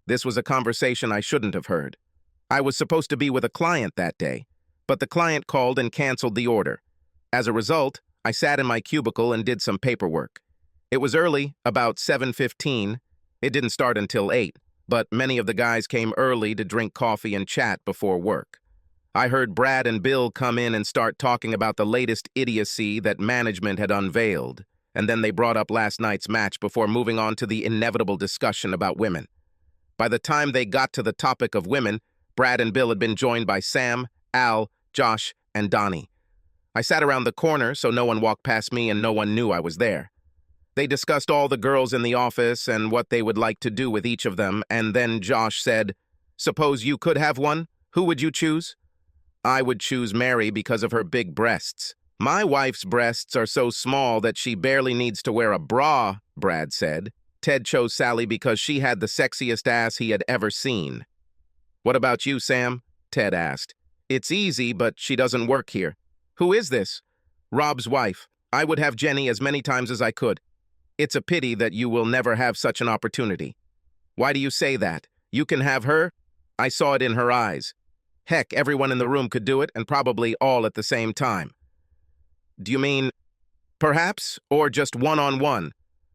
This was a conversation I shouldn't have heard. I was supposed to be with a client that day, but the client called and canceled the order. As a result, I sat in my cubicle and did some paperwork. It was early, about 7:15. It didn't start until 8, but many of the guys came early to drink coffee and chat before work. I heard Brad and Bill come in and start talking about the latest idiocy that management had unveiled, and then they brought up last night's match before moving on to the inevitable discussion about women. By the time they got to the topic of women, Brad and Bill had been joined by Sam, Al, Josh, and Donnie. I sat around the corner so no one walked past me and no one knew I was there. They discussed all the girls in the office and what they would like to do with each of them, and then Josh said, "Suppose you could have one, who would you choose?" "I would choose Mary because of her big breasts." "My wife's breasts are so small that she barely needs to wear a bra," Brad said. Ted chose Sally because she had the sexiest ass he had ever seen. "What about you, Sam?" Ted asked. "It's easy, but she doesn't work here." "Who is this?" "Rob's wife. I would have Jenny as many times as I could. It's a pity that you will never have such an opportunity." "Why do you say that? You can have her?" I saw it in her eyes. Heck, everyone in the room could do it, and probably all at the same time. "Do you mean perhaps, or just one-on-one?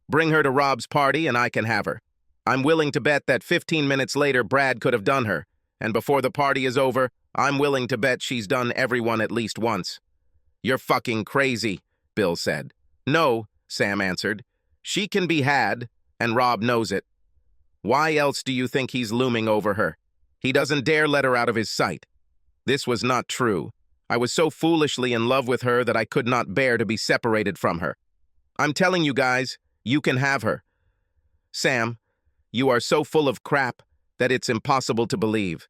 Bring her to Rob's party and I can have her. I'm willing to bet that 15 minutes later Brad could have done her, and before the party is over, I'm willing to bet she's done everyone at least once." "You're fucking crazy," Bill said. "No," Sam answered. "She can be had, and Rob knows it. Why else do you think he's looming over her? He doesn't dare let her out of his sight." This was not true. I was so foolishly in love with her that I could not bear to be separated from her. "I'm telling you guys, you can have her." "Sam, you are so full of crap that it's impossible to believe."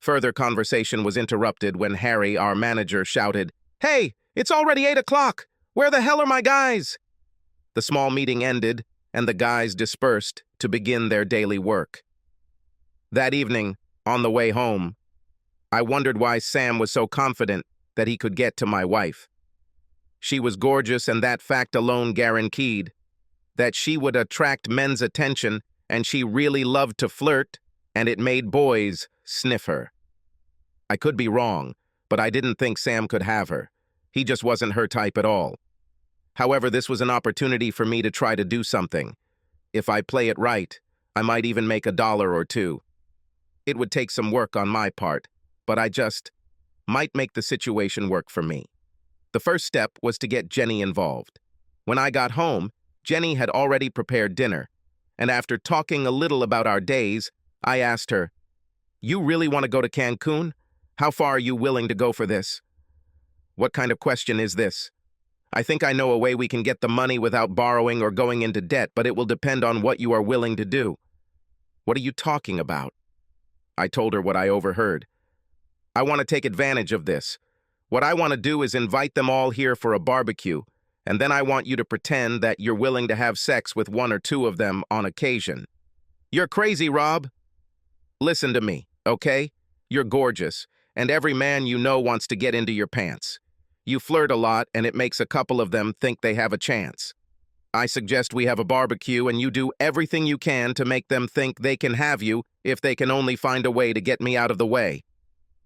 Further conversation was interrupted when Harry, our manager, shouted, "Hey, it's already 8 o'clock! Where the hell are my guys?" The small meeting ended, and the guys dispersed to begin their daily work. That evening, on the way home, I wondered why Sam was so confident that he could get to my wife. She was gorgeous, and that fact alone guaranteed that she would attract men's attention, and she really loved to flirt, and it made boys sniff her. I could be wrong, but I didn't think Sam could have her. He just wasn't her type at all. However, this was an opportunity for me to try to do something. If I play it right, I might even make $1 or $2. It would take some work on my part, but I just might make the situation work for me. The first step was to get Jenny involved. When I got home, Jenny had already prepared dinner, and after talking a little about our days, I asked her, "You really want to go to Cancun? How far are you willing to go for this?" "What kind of question is this?" "I think I know a way we can get the money without borrowing or going into debt, but it will depend on what you are willing to do." "What are you talking about?" I told her what I overheard. "I want to take advantage of this. What I want to do is invite them all here for a barbecue, and then I want you to pretend that you're willing to have sex with 1 or 2 of them on occasion." "You're crazy, Rob." "Listen to me, okay? You're gorgeous, and every man you know wants to get into your pants. You flirt a lot, and it makes a couple of them think they have a chance. I suggest we have a barbecue, and you do everything you can to make them think they can have you if they can only find a way to get me out of the way.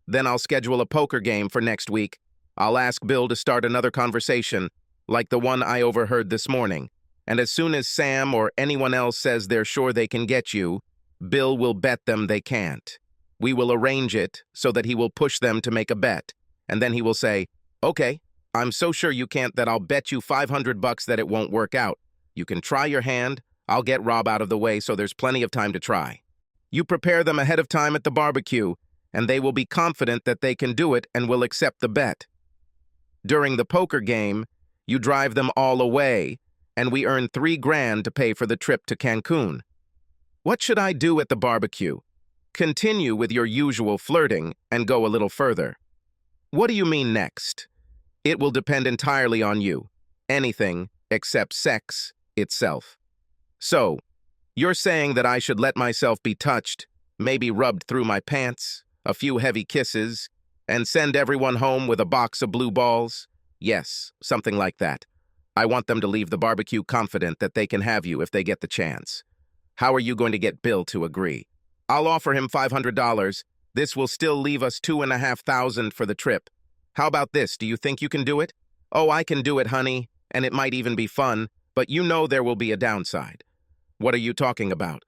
Then I'll schedule a poker game for next week. I'll ask Bill to start another conversation, like the one I overheard this morning. And as soon as Sam or anyone else says they're sure they can get you, Bill will bet them they can't. We will arrange it so that he will push them to make a bet, and then he will say, "Okay, I'm so sure you can't that I'll bet you $500 that it won't work out. You can try your hand. I'll get Rob out of the way so there's plenty of time to try." You prepare them ahead of time at the barbecue, and they will be confident that they can do it and will accept the bet. During the poker game, you drive them all away, and we earn $3,000 to pay for the trip to Cancun. What should I do at the barbecue? Continue with your usual flirting and go a little further. What do you mean next? It will depend entirely on you. Anything except sex itself. So, you're saying that I should let myself be touched, maybe rubbed through my pants, a few heavy kisses, and send everyone home with a box of blue balls? Yes, something like that. I want them to leave the barbecue confident that they can have you if they get the chance. How are you going to get Bill to agree? I'll offer him $500. This will still leave us $2,500 for the trip. How about this? Do you think you can do it? Oh, I can do it, honey, and it might even be fun, but you know there will be a downside. What are you talking about?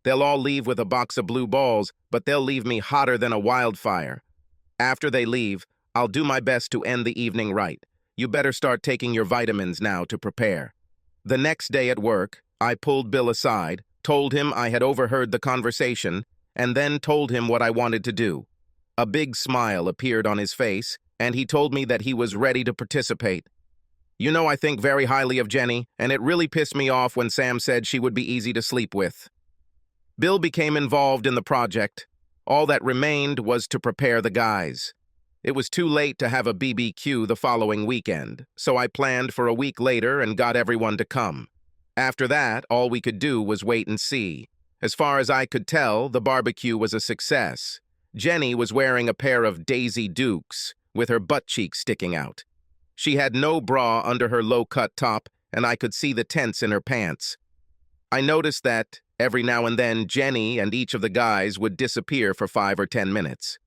They'll all leave with a box of blue balls, but they'll leave me hotter than a wildfire. After they leave, I'll do my best to end the evening right. You better start taking your vitamins now to prepare. The next day at work, I pulled Bill aside, told him I had overheard the conversation, and then told him what I wanted to do. A big smile appeared on his face, and he told me that he was ready to participate. You know, I think very highly of Jenny, and it really pissed me off when Sam said she would be easy to sleep with. Bill became involved in the project. All that remained was to prepare the guys. It was too late to have a BBQ the following weekend, so I planned for a week later and got everyone to come. After that, all we could do was wait and see. As far as I could tell, the barbecue was a success. Jenny was wearing a pair of Daisy Dukes, with her butt cheeks sticking out. She had no bra under her low-cut top, and I could see the tents in her pants. I noticed that, every now and then, Jenny and each of the guys would disappear for 5 or 10 minutes.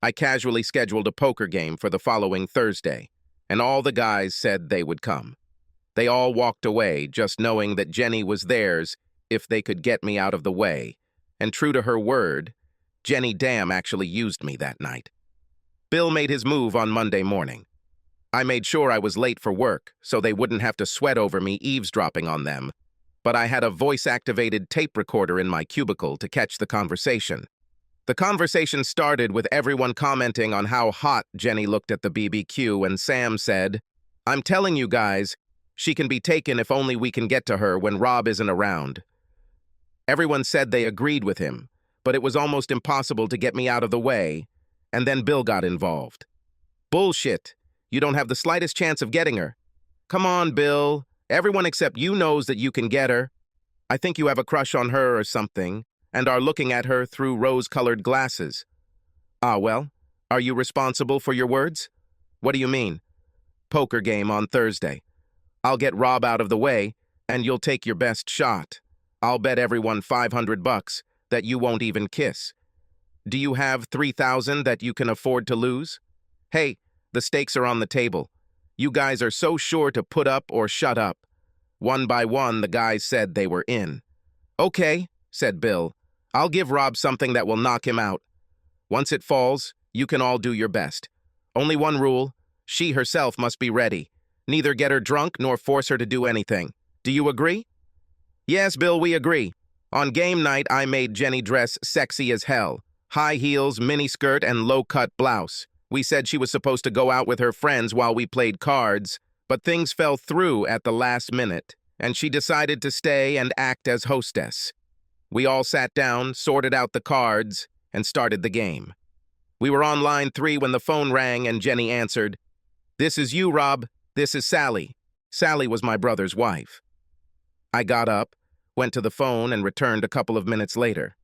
I casually scheduled a poker game for the following Thursday, and all the guys said they would come. They all walked away, just knowing that Jenny was theirs if they could get me out of the way. And true to her word, Jenny Dam actually used me that night. Bill made his move on Monday morning. I made sure I was late for work, so they wouldn't have to sweat over me eavesdropping on them. But I had a voice-activated tape recorder in my cubicle to catch the conversation. The conversation started with everyone commenting on how hot Jenny looked at the BBQ, and Sam said, "I'm telling you guys, she can be taken if only we can get to her when Rob isn't around." Everyone said they agreed with him, but it was almost impossible to get me out of the way, and then Bill got involved. "Bullshit. You don't have the slightest chance of getting her. Come on, Bill. Everyone except you knows that you can get her. I think you have a crush on her or something, and are looking at her through rose-colored glasses." "Ah, well, are you responsible for your words?" "What do you mean?" "Poker game on Thursday. I'll get Rob out of the way, and you'll take your best shot. I'll bet everyone $500 that you won't even kiss. Do you have $3,000 that you can afford to lose? Hey, the stakes are on the table. You guys are so sure to put up or shut up." One by one, the guys said they were in. "Okay," said Bill. "I'll give Rob something that will knock him out. Once it falls, you can all do your best. Only one rule, she herself must be ready. Neither get her drunk nor force her to do anything. Do you agree?" "Yes, Bill, we agree. On game night, I made Jenny dress sexy as hell. High heels, miniskirt, and low-cut blouse. We said she was supposed to go out with her friends while we played cards, but things fell through at the last minute, and she decided to stay and act as hostess. We all sat down, sorted out the cards, and started the game. We were on line 3 when the phone rang and Jenny answered. "This is you, Rob. This is Sally." Sally was my brother's wife. I got up, went to the phone, and returned a couple of minutes later.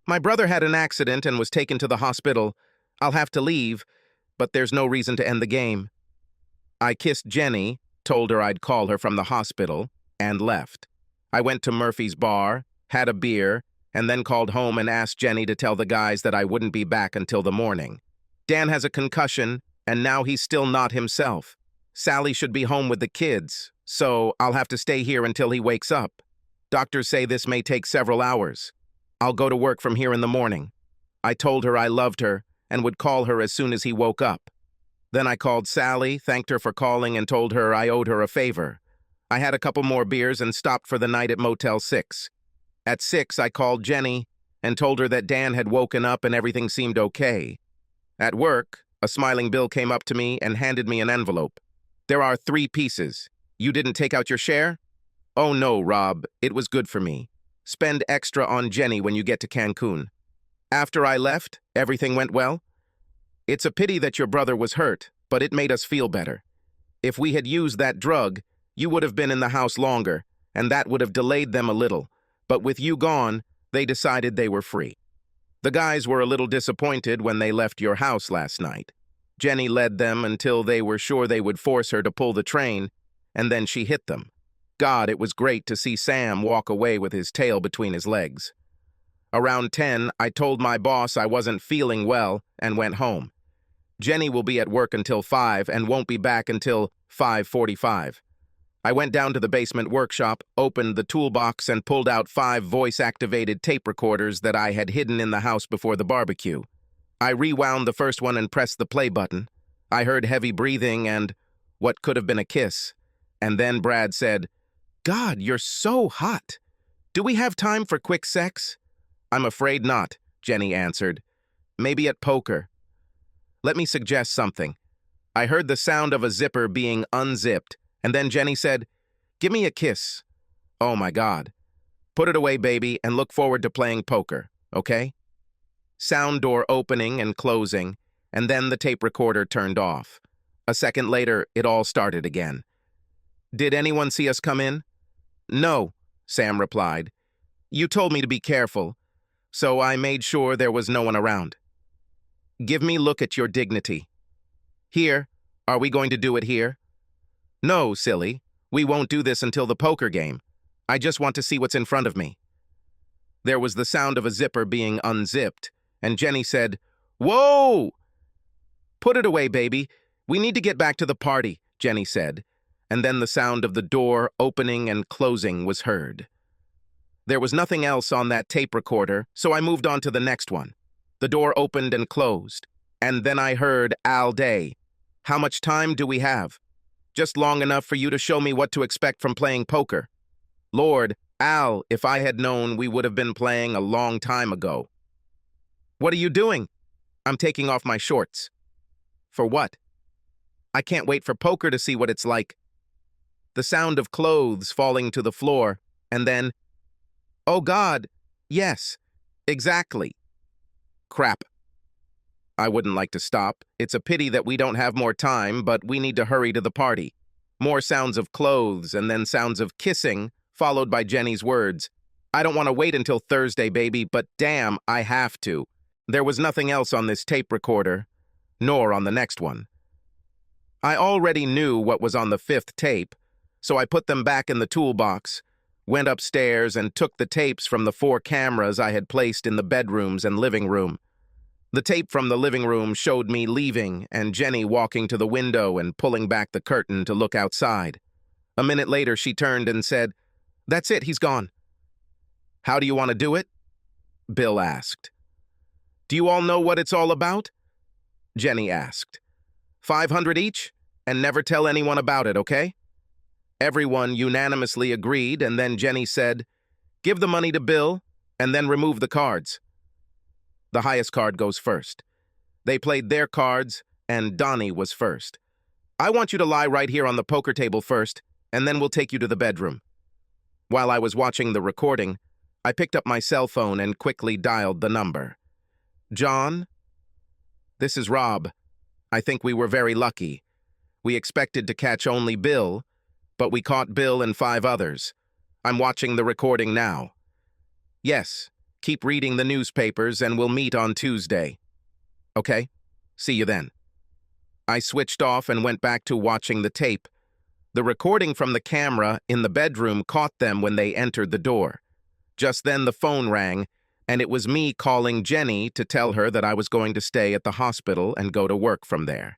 "My brother had an accident and was taken to the hospital. I'll have to leave, but there's no reason to end the game." I kissed Jenny, told her I'd call her from the hospital, and left. I went to Murphy's bar, had a beer, and then called home and asked Jenny to tell the guys that I wouldn't be back until the morning. Dan has a concussion, and now he's still not himself. Sally should be home with the kids, so I'll have to stay here until he wakes up. Doctors say this may take several hours. I'll go to work from here in the morning. I told her I loved her and would call her as soon as he woke up. Then I called Sally, thanked her for calling, and told her I owed her a favor. I had a couple more beers and stopped for the night at Motel 6. At 6, I called Jenny and told her that Dan had woken up and everything seemed okay. At work, a smiling Bill came up to me and handed me an envelope. "There are 3 pieces. You didn't take out your share?" "Oh no, Rob, it was good for me. Spend extra on Jenny when you get to Cancun." "After I left, everything went well?" "It's a pity that your brother was hurt, but it made us feel better. If we had used that drug, you would have been in the house longer, and that would have delayed them a little. But with you gone, they decided they were free. The guys were a little disappointed when they left your house last night. Jenny led them until they were sure they would force her to pull the train, and then she hit them. God, it was great to see Sam walk away with his tail between his legs. Around 10, I told my boss I wasn't feeling well and went home. Jenny will be at work until 5 and won't be back until 5:45. I went down to the basement workshop, opened the toolbox, and pulled out 5 voice-activated tape recorders that I had hidden in the house before the barbecue. I rewound the first one and pressed the play button. I heard heavy breathing and what could have been a kiss. And then Brad said, "God, you're so hot. Do we have time for quick sex?" "I'm afraid not," Jenny answered. "Maybe at poker." Let me suggest something. I heard the sound of a zipper being unzipped, and then Jenny said, "Give me a kiss." Oh my God. Put it away, baby, and look forward to playing poker, okay? Sound door opening and closing, and then the tape recorder turned off. A second later, it all started again. "Did anyone see us come in?" "No," Sam replied. "You told me to be careful, so I made sure there was no one around." "Give me a look at your dignity." "Here. Are we going to do it here?" "No, silly. We won't do this until the poker game. I just want to see what's in front of me." There was the sound of a zipper being unzipped, and Jenny said, "Whoa!" "Put it away, baby. We need to get back to the party," Jenny said, and then the sound of the door opening and closing was heard. There was nothing else on that tape recorder, so I moved on to the next one. The door opened and closed, and then I heard Al Day. "How much time do we have?" "Just long enough for you to show me what to expect from playing poker." "Lord, Al, if I had known, we would have been playing a long time ago." "What are you doing?" "I'm taking off my shorts." "For what?" "I can't wait for poker to see what it's like." The sound of clothes falling to the floor, and then, "Oh God, yes, exactly." Crap. I wouldn't like to stop. It's a pity that we don't have more time, but we need to hurry to the party. More sounds of clothes, and then sounds of kissing, followed by Jenny's words. "I don't want to wait until Thursday, baby, but damn, I have to." There was nothing else on this tape recorder, nor on the next one. I already knew what was on the 5th tape, so I put them back in the toolbox, went upstairs, and took the tapes from the 4 cameras I had placed in the bedrooms and living room. The tape from the living room showed me leaving and Jenny walking to the window and pulling back the curtain to look outside. A minute later, she turned and said, "That's it, he's gone." "How do you want to do it?" Bill asked. "Do you all know what it's all about?" Jenny asked. 500 each, and never tell anyone about it, okay? Everyone unanimously agreed, and then Jenny said, "Give the money to Bill, and then remove the cards." The highest card goes first. They played their cards, and Donnie was first. "I want you to lie right here on the poker table first, and then we'll take you to the bedroom." While I was watching the recording, I picked up my cell phone and quickly dialed the number. "John? This is Rob. I think we were very lucky. We expected to catch only Bill, but we caught Bill and 5 others. I'm watching the recording now." "Yes. Keep reading the newspapers and we'll meet on Tuesday." "Okay. See you then." I switched off and went back to watching the tape. The recording from the camera in the bedroom caught them when they entered the door. Just then the phone rang, and it was me calling Jenny to tell her that I was going to stay at the hospital and go to work from there.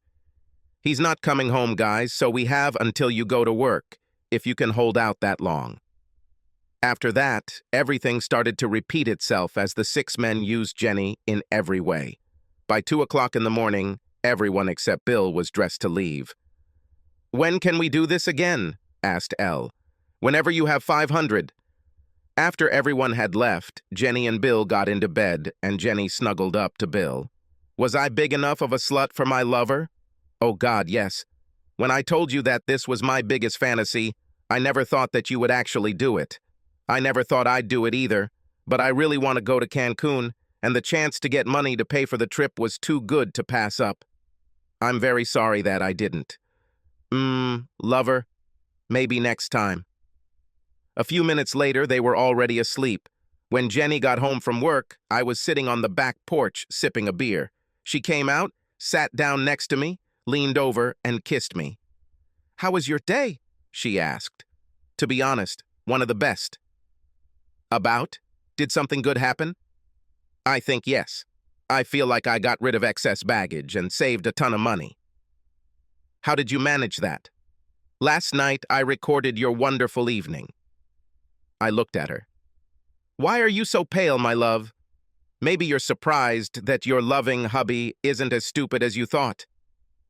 "He's not coming home, guys, so we have until you go to work, if you can hold out that long." After that, everything started to repeat itself as the 6 men used Jenny in every way. By 2 o'clock in the morning, everyone except Bill was dressed to leave. "When can we do this again?" asked Elle. "Whenever you have 500. After everyone had left, Jenny and Bill got into bed, and Jenny snuggled up to Bill. Was I big enough of a slut for my lover? Oh God, yes. When I told you that this was my biggest fantasy, I never thought that you would actually do it. I never thought I'd do it either, but I really want to go to Cancun, and the chance to get money to pay for the trip was too good to pass up. I'm very sorry that I didn't. Lover, maybe next time." A few minutes later, they were already asleep. When Jenny got home from work, I was sitting on the back porch sipping a beer. She came out, sat down next to me, leaned over, and kissed me. "How was your day?" she asked. To be honest, one of the best. About? Did something good happen? I think yes. I feel like I got rid of excess baggage and saved a ton of money. How did you manage that? Last night, I recorded your wonderful evening. I looked at her. Why are you so pale, my love? Maybe you're surprised that your loving hubby isn't as stupid as you thought.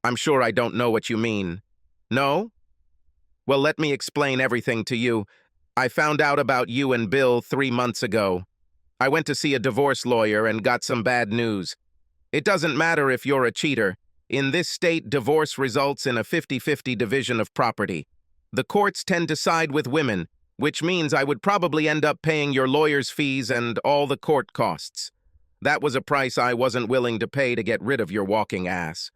I'm sure I don't know what you mean. No? Well, let me explain everything to you. I found out about you and Bill 3 months ago. I went to see a divorce lawyer and got some bad news. It doesn't matter if you're a cheater. In this state, divorce results in a 50-50 division of property. The courts tend to side with women, which means I would probably end up paying your lawyer's fees and all the court costs. That was a price I wasn't willing to pay to get rid of your walking ass.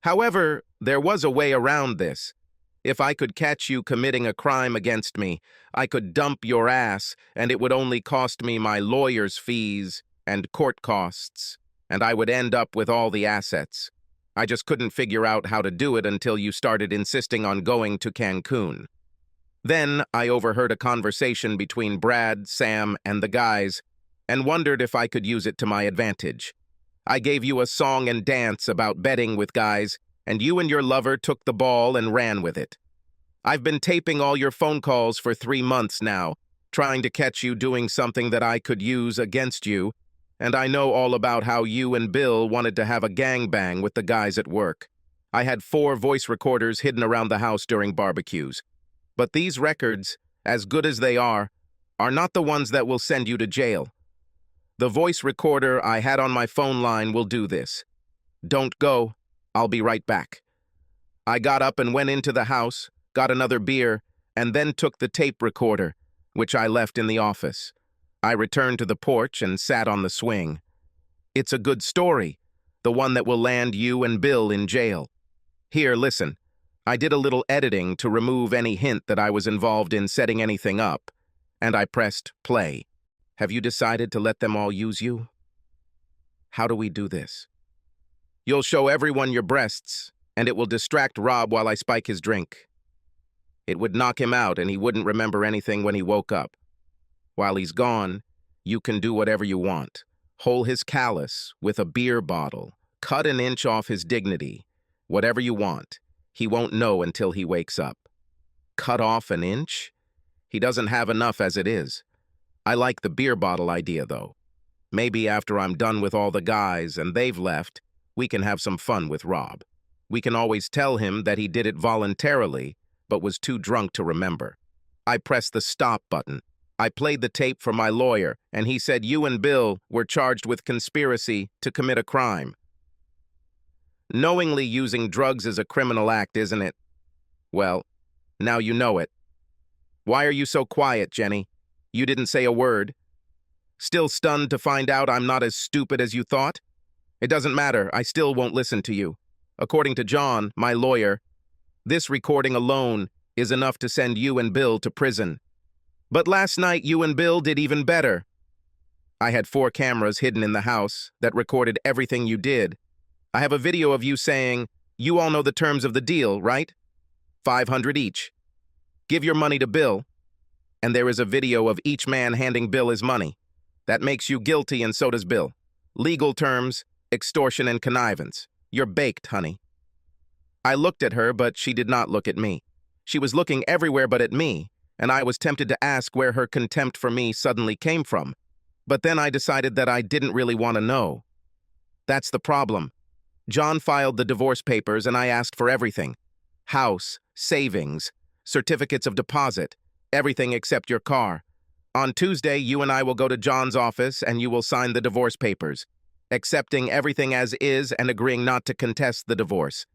However, there was a way around this. If I could catch you committing a crime against me, I could dump your ass, and it would only cost me my lawyer's fees and court costs, and I would end up with all the assets. I just couldn't figure out how to do it until you started insisting on going to Cancun. Then I overheard a conversation between Brad, Sam, and the guys, and wondered if I could use it to my advantage. I gave you a song and dance about betting with guys, and you and your lover took the ball and ran with it. I've been taping all your phone calls for 3 months now, trying to catch you doing something that I could use against you, and I know all about how you and Bill wanted to have a gangbang with the guys at work. I had 4 voice recorders hidden around the house during barbecues. But these records, as good as they are not the ones that will send you to jail. The voice recorder I had on my phone line will do this. Don't go. I'll be right back. I got up and went into the house, got another beer, and then took the tape recorder, which I left in the office. I returned to the porch and sat on the swing. It's a good story, the one that will land you and Bill in jail. Here, listen. I did a little editing to remove any hint that I was involved in setting anything up, and I pressed play. Have you decided to let them all use you? How do we do this? You'll show everyone your breasts, and it will distract Rob while I spike his drink. It would knock him out, and he wouldn't remember anything when he woke up. While he's gone, you can do whatever you want. Hole his callus with a beer bottle. Cut an inch off his dignity. Whatever you want. He won't know until he wakes up. Cut off an inch? He doesn't have enough as it is. I like the beer bottle idea, though. Maybe after I'm done with all the guys and they've left, we can have some fun with Rob. We can always tell him that he did it voluntarily, but was too drunk to remember. I pressed the stop button. I played the tape for my lawyer, and he said you and Bill were charged with conspiracy to commit a crime. Knowingly using drugs is a criminal act, isn't it? Well, now you know it. Why are you so quiet, Jenny? You didn't say a word. Still stunned to find out I'm not as stupid as you thought? It doesn't matter, I still won't listen to you. According to John, my lawyer, this recording alone is enough to send you and Bill to prison. But last night you and Bill did even better. I had 4 cameras hidden in the house that recorded everything you did. I have a video of you saying, you all know the terms of the deal, right? $500 each. Give your money to Bill. And there is a video of each man handing Bill his money. That makes you guilty, and so does Bill. Legal terms, extortion and connivance. You're baked, honey. I looked at her, but she did not look at me. She was looking everywhere but at me, and I was tempted to ask where her contempt for me suddenly came from. But then I decided that I didn't really want to know. That's the problem. John filed the divorce papers, and I asked for everything. House, savings, certificates of deposit, everything except your car. On Tuesday, you and I will go to John's office, and you will sign the divorce papers, accepting everything as is and agreeing not to contest the divorce.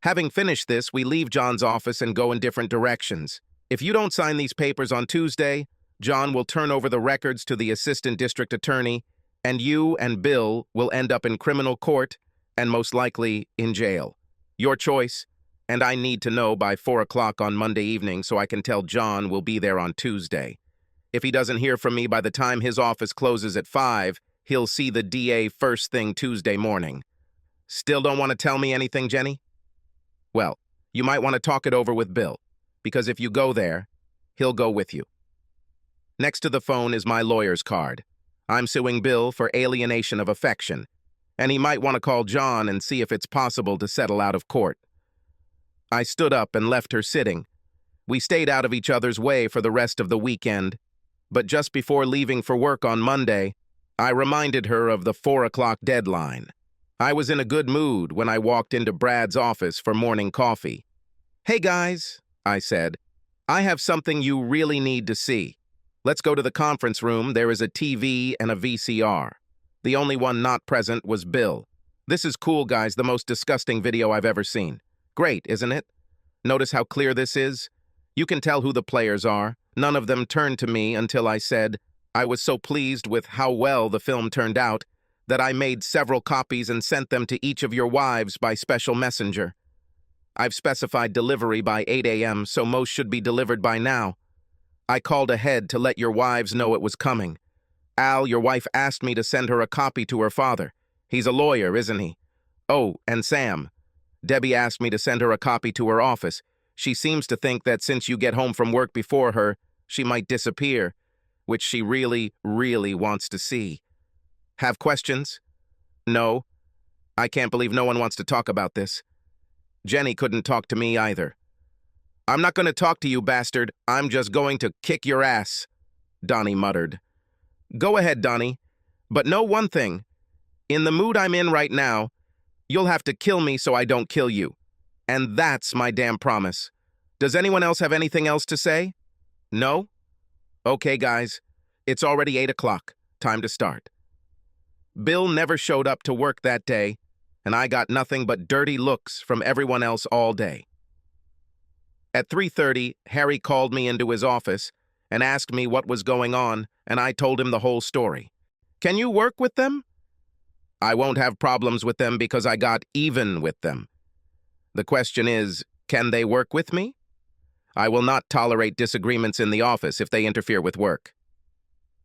Having finished this, we leave John's office and go in different directions. If you don't sign these papers on Tuesday, John will turn over the records to the assistant district attorney, and you and Bill will end up in criminal court and most likely in jail. Your choice, and I need to know by 4 o'clock on Monday evening so I can tell John we'll be there on Tuesday. If he doesn't hear from me by the time his office closes at 5, he'll see the DA first thing Tuesday morning. Still don't want to tell me anything, Jenny? Well, you might want to talk it over with Bill, because if you go there, He'll go with you. Next to the phone is my lawyer's card. I'm suing Bill for alienation of affection, and he might want to call John and see if it's possible to settle out of court. I stood up and left her sitting. We stayed out of each other's way for the rest of the weekend, but just before leaving for work on Monday, I reminded her of the 4 o'clock deadline. I was in a good mood when I walked into Brad's office for morning coffee. "Hey guys," I said, "I have something you really need to see. Let's go to the conference room. There is a TV and a VCR. The only one not present was Bill. This is cool, guys, the most disgusting video I've ever seen. Great, isn't it? Notice how clear this is? You can tell who the players are. None of them turned to me until I said I was so pleased with how well the film turned out that I made several copies and sent them to each of your wives by special messenger. I've specified delivery by 8 a.m., so most should be delivered by now. I called ahead to let your wives know it was coming. Al, your wife, asked me to send her a copy to her father. He's a lawyer, isn't he? Oh, and Sam. Debbie asked me to send her a copy to her office. She seems to think that since you get home from work before her, she might disappear, which she really, really wants to see. Have questions? No. I can't believe no one wants to talk about this. Jenny couldn't talk to me either. I'm not going to talk to you, bastard. I'm just going to kick your ass, Donnie muttered. Go ahead, Donnie. But know one thing. In the mood I'm in right now, you'll have to kill me so I don't kill you. And that's my damn promise. Does anyone else have anything else to say? No? Okay, guys. It's already 8 o'clock. Time to start. Bill never showed up to work that day, and I got nothing but dirty looks from everyone else all day. At 3:30, Harry called me into his office and asked me what was going on, and I told him the whole story. Can you work with them? I won't have problems with them because I got even with them. The question is, can they work with me? I will not tolerate disagreements in the office if they interfere with work.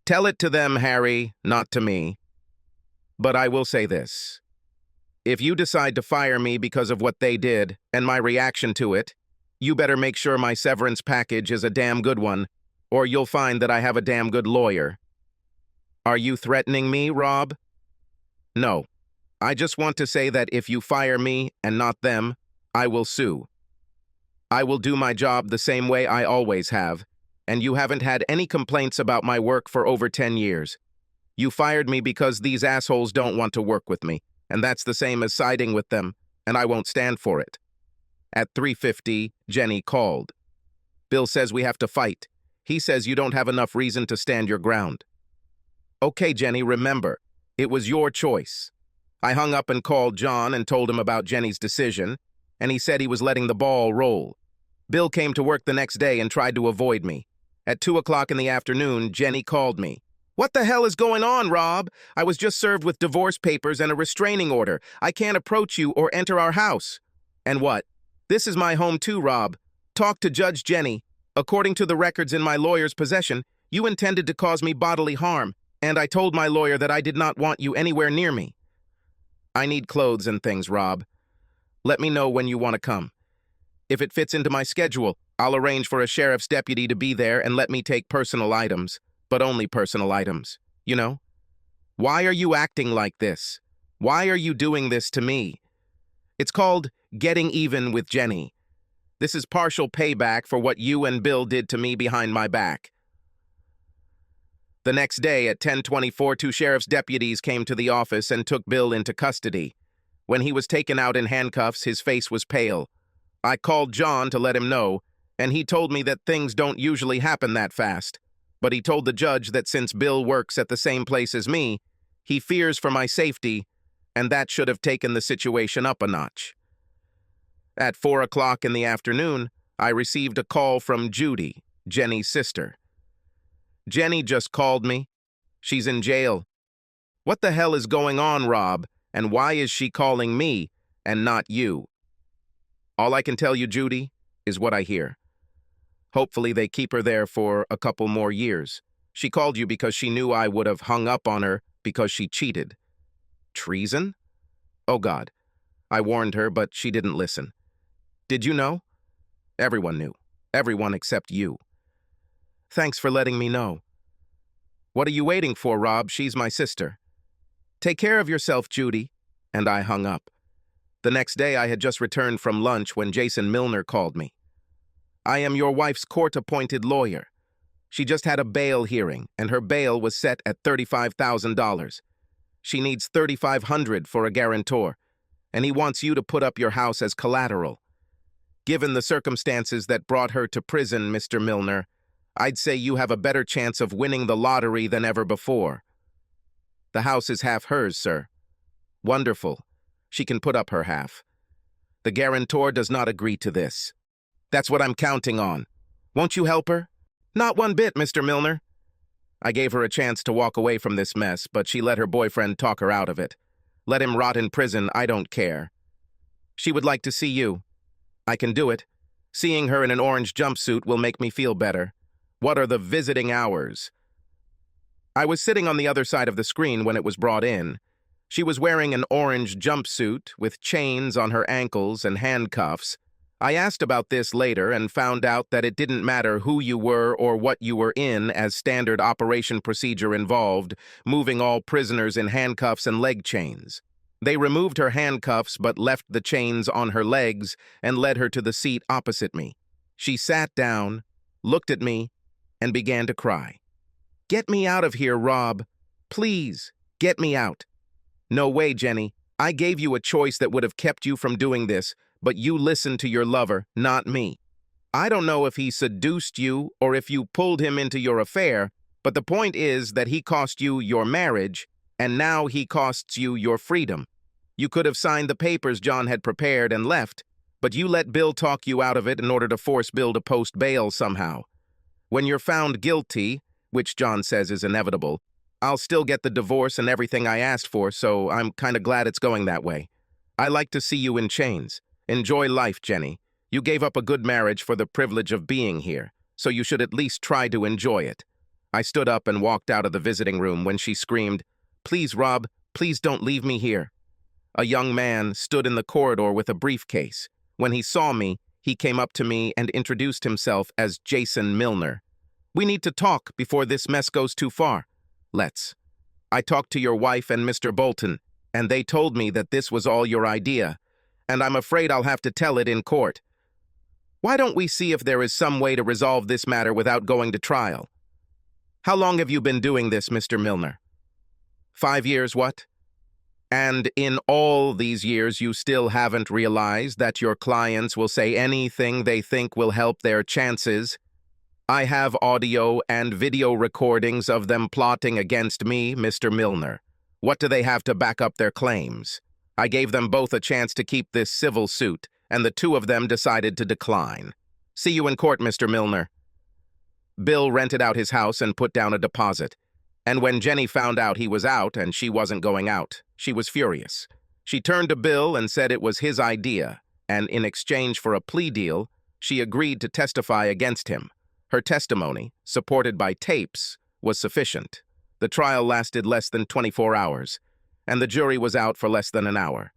Tell it to them, Harry, not to me. But I will say this. If you decide to fire me because of what they did and my reaction to it, you better make sure my severance package is a damn good one, or you'll find that I have a damn good lawyer. Are you threatening me, Rob? No. I just want to say that if you fire me and not them, I will sue. I will do my job the same way I always have, and you haven't had any complaints about my work for over 10 years. You fired me because these assholes don't want to work with me, and that's the same as siding with them, and I won't stand for it. At 3:50, Jenny called. Bill says we have to fight. He says you don't have enough reason to stand your ground. Okay, Jenny, remember, it was your choice. I hung up and called John and told him about Jenny's decision, and he said he was letting the ball roll. Bill came to work the next day and tried to avoid me. At 2 o'clock in the afternoon, Jenny called me. What the hell is going on, Rob? I was just served with divorce papers and a restraining order. I can't approach you or enter our house. And what? This is my home too, Rob. Talk to Judge Jenny. According to the records in my lawyer's possession, you intended to cause me bodily harm, and I told my lawyer that I did not want you anywhere near me. I need clothes and things, Rob. Let me know when you want to come. If it fits into my schedule, I'll arrange for a sheriff's deputy to be there and let me take personal items, but only personal items, you know? Why are you acting like this? Why are you doing this to me? It's called getting even with Jenny. This is partial payback for what you and Bill did to me behind my back. The next day at 10:24, 2 sheriff's deputies came to the office and took Bill into custody. When he was taken out in handcuffs, his face was pale. I called John to let him know, and he told me that things don't usually happen that fast. But he told the judge that since Bill works at the same place as me, he fears for my safety, and that should have taken the situation up a notch. At 4 o'clock in the afternoon, I received a call from Judy, Jenny's sister. Jenny just called me. She's in jail. What the hell is going on, Rob, and why is she calling me and not you? All I can tell you, Judy, is what I hear. Hopefully they keep her there for a couple more years. She called you because she knew I would have hung up on her because she cheated. Treason? Oh, God. I warned her, but she didn't listen. Did you know? Everyone knew. Everyone except you. Thanks for letting me know. What are you waiting for, Rob? She's my sister. Take care of yourself, Judy. And I hung up. The next day I had just returned from lunch when Jason Milner called me. I am your wife's court-appointed lawyer. She just had a bail hearing, and her bail was set at $35,000. She needs $3,500 for a guarantor, and he wants you to put up your house as collateral. Given the circumstances that brought her to prison, Mr. Milner, I'd say you have a better chance of winning the lottery than ever before. The house is half hers, sir. Wonderful. She can put up her half. The guarantor does not agree to this. That's what I'm counting on. Won't you help her? Not one bit, Mr. Milner. I gave her a chance to walk away from this mess, but she let her boyfriend talk her out of it. Let him rot in prison, I don't care. She would like to see you. I can do it. Seeing her in an orange jumpsuit will make me feel better. What are the visiting hours? I was sitting on the other side of the screen when it was brought in. She was wearing an orange jumpsuit with chains on her ankles and handcuffs. I asked about this later and found out that it didn't matter who you were or what you were in, as standard operation procedure involved moving all prisoners in handcuffs and leg chains. They removed her handcuffs but left the chains on her legs and led her to the seat opposite me. She sat down, looked at me, and began to cry. Get me out of here, Rob. Please, get me out. No way, Jenny. I gave you a choice that would have kept you from doing this, but you listened to your lover, not me. I don't know if he seduced you or if you pulled him into your affair, but the point is that he cost you your marriage, and now he costs you your freedom. You could have signed the papers John had prepared and left, but you let Bill talk you out of it in order to force Bill to post bail somehow. When you're found guilty, which John says is inevitable, I'll still get the divorce and everything I asked for, so I'm kind of glad it's going that way. I like to see you in chains. Enjoy life, Jenny. You gave up a good marriage for the privilege of being here, so you should at least try to enjoy it. I stood up and walked out of the visiting room when she screamed, Please, Rob, please don't leave me here. A young man stood in the corridor with a briefcase. When he saw me, he came up to me and introduced himself as Jason Milner. We need to talk before this mess goes too far. Let's. I talked to your wife and Mr. Bolton, and they told me that this was all your idea, and I'm afraid I'll have to tell it in court. Why don't we see if there is some way to resolve this matter without going to trial? How long have you been doing this, Mr. Milner? 5 years, what? And in all these years you still haven't realized that your clients will say anything they think will help their chances? I have audio and video recordings of them plotting against me, Mr. Milner. What do they have to back up their claims? I gave them both a chance to keep this civil suit, and the two of them decided to decline. See you in court, Mr. Milner. Bill rented out his house and put down a deposit. And when Jenny found out he was out and she wasn't going out, she was furious. She turned to Bill and said it was his idea, and in exchange for a plea deal, she agreed to testify against him. Her testimony, supported by tapes, was sufficient. The trial lasted less than 24 hours, and the jury was out for less than an hour.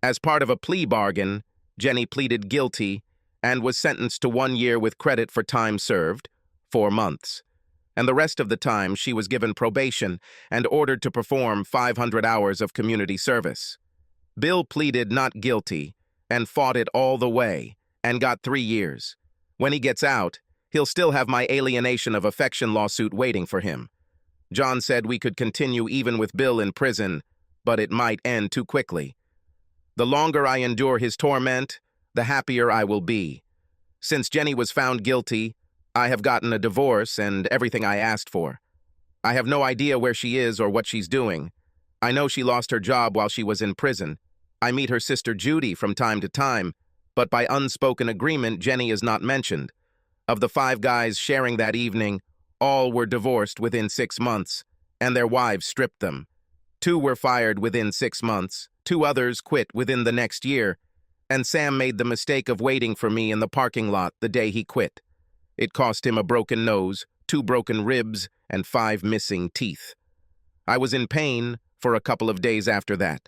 As part of a plea bargain, Jenny pleaded guilty and was sentenced to 1 year with credit for time served, 4 months. And the rest of the time she was given probation and ordered to perform 500 hours of community service. Bill pleaded not guilty and fought it all the way and got 3 years. When he gets out, he'll still have my alienation of affection lawsuit waiting for him. John said we could continue even with Bill in prison, but it might end too quickly. The longer I endure his torment, the happier I will be. Since Jenny was found guilty, I have gotten a divorce and everything I asked for. I have no idea where she is or what she's doing. I know she lost her job while she was in prison. I meet her sister Judy from time to time, but by unspoken agreement, Jenny is not mentioned. Of the 5 guys sharing that evening, all were divorced within 6 months, and their wives stripped them. 2 were fired within 6 months, 2 others quit within the next year, and Sam made the mistake of waiting for me in the parking lot the day he quit. It cost him a broken nose, 2 broken ribs, and 5 missing teeth. I was in pain for a couple of days after that.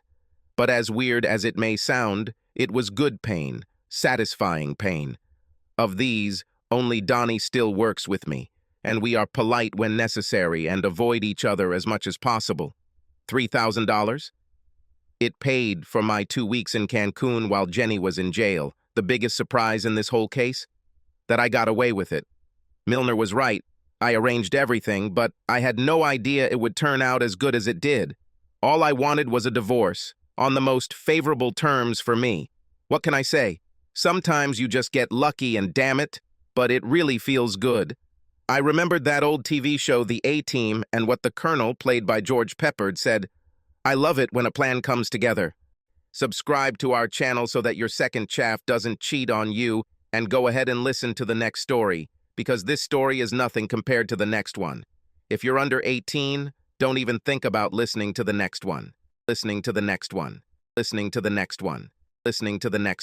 But as weird as it may sound, it was good pain, satisfying pain. Of these, only Donnie still works with me. and we are polite when necessary and avoid each other as much as possible. $3,000? It paid for my 2 weeks in Cancun while Jenny was in jail. The biggest surprise in this whole case? That I got away with it. Milner was right. I arranged everything, but I had no idea it would turn out as good as it did. All I wanted was a divorce, on the most favorable terms for me. What can I say? Sometimes you just get lucky and damn it, but it really feels good. I remembered that old TV show, The A-Team, and what the Colonel, played by George Peppard, said, "I love it when a plan comes together." Subscribe to our channel so that your second chaff doesn't cheat on you, and go ahead and listen to the next story, because this story is nothing compared to the next one. If you're under 18, don't even think about listening to the next one. Listening to the next one. Listening to the next one. Listening to the next one.